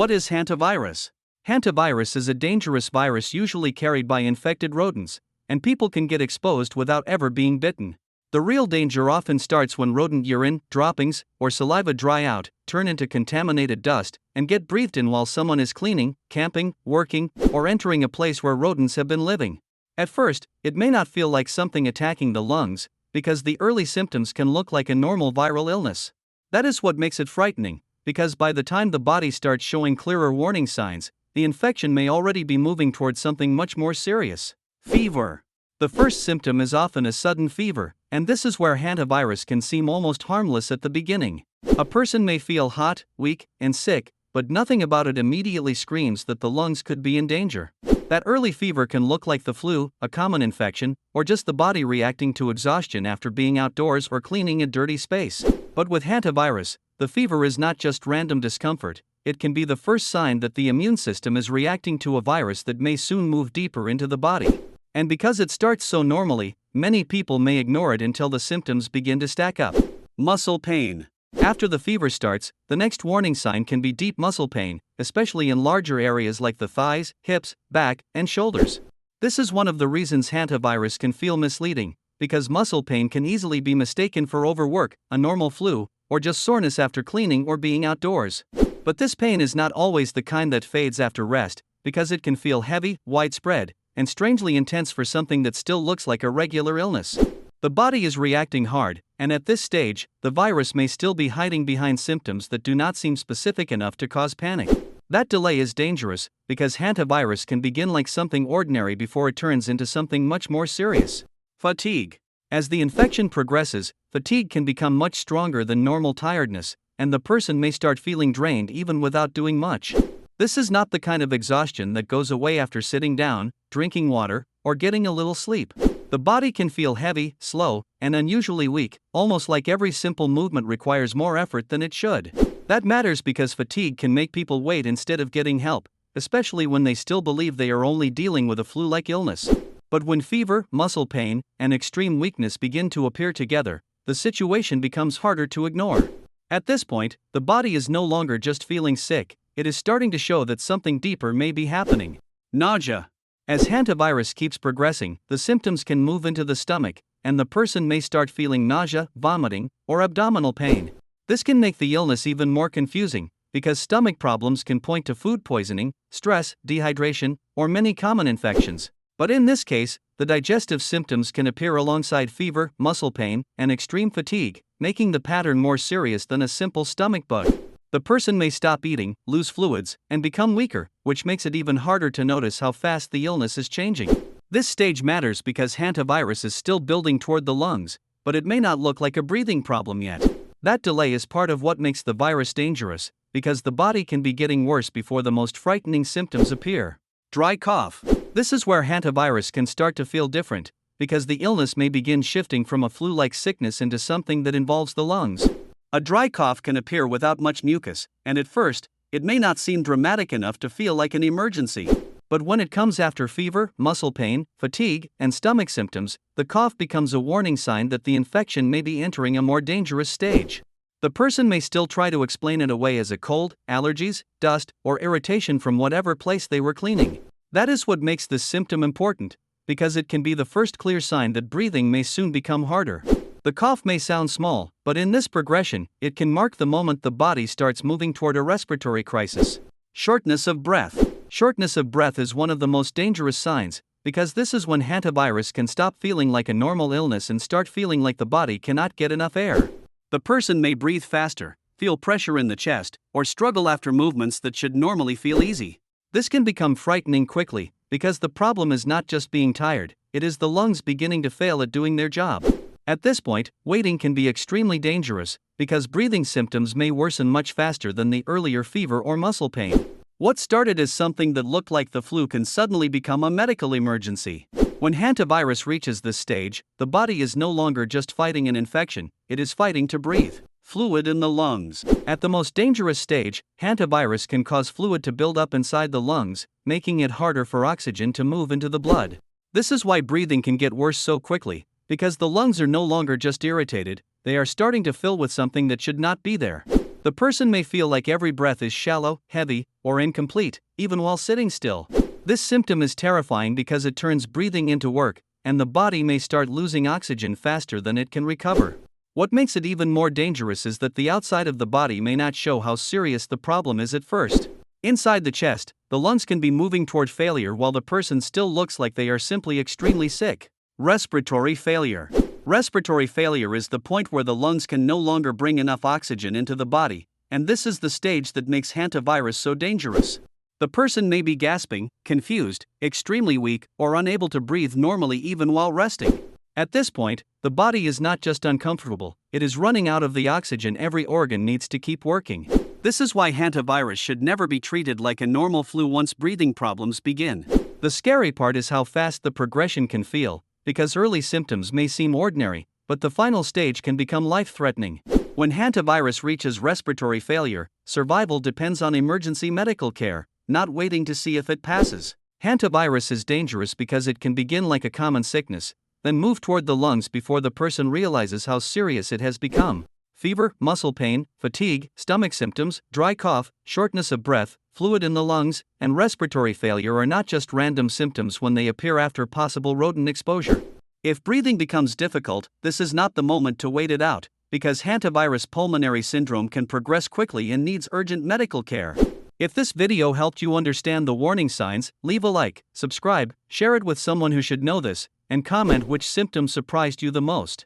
What is hantavirus? Hantavirus is a dangerous virus usually carried by infected rodents, and people can get exposed without ever being bitten. The real danger often starts when rodent urine, droppings, or saliva dry out, turn into contaminated dust, and get breathed in while someone is cleaning, camping, working, or entering a place where rodents have been living. At first, it may not feel like something attacking the lungs, because the early symptoms can look like a normal viral illness. That is what makes it frightening, because by the time the body starts showing clearer warning signs, the infection may already be moving towards something much more serious. Fever. The first symptom is often a sudden fever, and this is where hantavirus can seem almost harmless at the beginning. A person may feel hot, weak, and sick, but nothing about it immediately screams that the lungs could be in danger. That early fever can look like the flu, a common infection, or just the body reacting to exhaustion after being outdoors or cleaning a dirty space. But with hantavirus, the fever is not just random discomfort, it can be the first sign that the immune system is reacting to a virus that may soon move deeper into the body. And because it starts so normally, many people may ignore it until the symptoms begin to stack up. Muscle pain. After the fever starts, the next warning sign can be deep muscle pain, especially in larger areas like the thighs, hips, back, and shoulders. This is one of the reasons hantavirus can feel misleading, because muscle pain can easily be mistaken for overwork, a normal flu, or just soreness after cleaning or being outdoors. But this pain is not always the kind that fades after rest, because it can feel heavy, widespread, and strangely intense for something that still looks like a regular illness. The body is reacting hard, and at this stage, the virus may still be hiding behind symptoms that do not seem specific enough to cause panic. That delay is dangerous, because hantavirus can begin like something ordinary before it turns into something much more serious. Fatigue. As the infection progresses, fatigue can become much stronger than normal tiredness, and the person may start feeling drained even without doing much. This is not the kind of exhaustion that goes away after sitting down, drinking water, or getting a little sleep. The body can feel heavy, slow, and unusually weak, almost like every simple movement requires more effort than it should. That matters because fatigue can make people wait instead of getting help, especially when they still believe they are only dealing with a flu-like illness. But when fever, muscle pain, and extreme weakness begin to appear together, the situation becomes harder to ignore. At this point, the body is no longer just feeling sick, it is starting to show that something deeper may be happening. Nausea. As hantavirus keeps progressing, the symptoms can move into the stomach, and the person may start feeling nausea, vomiting, or abdominal pain. This can make the illness even more confusing, because stomach problems can point to food poisoning, stress, dehydration, or many common infections. But in this case, the digestive symptoms can appear alongside fever, muscle pain, and extreme fatigue, making the pattern more serious than a simple stomach bug. The person may stop eating, lose fluids, and become weaker, which makes it even harder to notice how fast the illness is changing. This stage matters because hantavirus is still building toward the lungs, but it may not look like a breathing problem yet. That delay is part of what makes the virus dangerous, because the body can be getting worse before the most frightening symptoms appear. Dry cough. This is where hantavirus can start to feel different, because the illness may begin shifting from a flu-like sickness into something that involves the lungs. A dry cough can appear without much mucus, and at first, it may not seem dramatic enough to feel like an emergency. But when it comes after fever, muscle pain, fatigue, and stomach symptoms, the cough becomes a warning sign that the infection may be entering a more dangerous stage. The person may still try to explain it away as a cold, allergies, dust, or irritation from whatever place they were cleaning. That is what makes this symptom important, because it can be the first clear sign that breathing may soon become harder. The cough may sound small, but in this progression, it can mark the moment the body starts moving toward a respiratory crisis. Shortness of breath. Shortness of breath is one of the most dangerous signs, because this is when hantavirus can stop feeling like a normal illness and start feeling like the body cannot get enough air. The person may breathe faster, feel pressure in the chest, or struggle after movements that should normally feel easy. This can become frightening quickly, because the problem is not just being tired, it is the lungs beginning to fail at doing their job. At this point, waiting can be extremely dangerous, because breathing symptoms may worsen much faster than the earlier fever or muscle pain. What started as something that looked like the flu can suddenly become a medical emergency. When hantavirus reaches this stage, the body is no longer just fighting an infection, it is fighting to breathe. Fluid in the lungs. At the most dangerous stage, hantavirus can cause fluid to build up inside the lungs, making it harder for oxygen to move into the blood. This is why breathing can get worse so quickly, because the lungs are no longer just irritated, they are starting to fill with something that should not be there. The person may feel like every breath is shallow, heavy, or incomplete, even while sitting still. This symptom is terrifying because it turns breathing into work, and the body may start losing oxygen faster than it can recover. What makes it even more dangerous is that the outside of the body may not show how serious the problem is at first. Inside the chest, the lungs can be moving toward failure while the person still looks like they are simply extremely sick. Respiratory failure. Respiratory failure is the point where the lungs can no longer bring enough oxygen into the body, and this is the stage that makes hantavirus so dangerous. The person may be gasping, confused, extremely weak, or unable to breathe normally even while resting. At this point, the body is not just uncomfortable, it is running out of the oxygen every organ needs to keep working. This is why hantavirus should never be treated like a normal flu once breathing problems begin. The scary part is how fast the progression can feel, because early symptoms may seem ordinary, but the final stage can become life-threatening. When hantavirus reaches respiratory failure, survival depends on emergency medical care, not waiting to see if it passes. Hantavirus is dangerous because it can begin like a common sickness, then move toward the lungs before the person realizes how serious it has become. Fever, muscle pain, fatigue, stomach symptoms, dry cough, shortness of breath, fluid in the lungs, and respiratory failure are not just random symptoms when they appear after possible rodent exposure. If breathing becomes difficult, this is not the moment to wait it out, because hantavirus pulmonary syndrome can progress quickly and needs urgent medical care. If this video helped you understand the warning signs, leave a like, subscribe, share it with someone who should know this, and comment which symptom surprised you the most.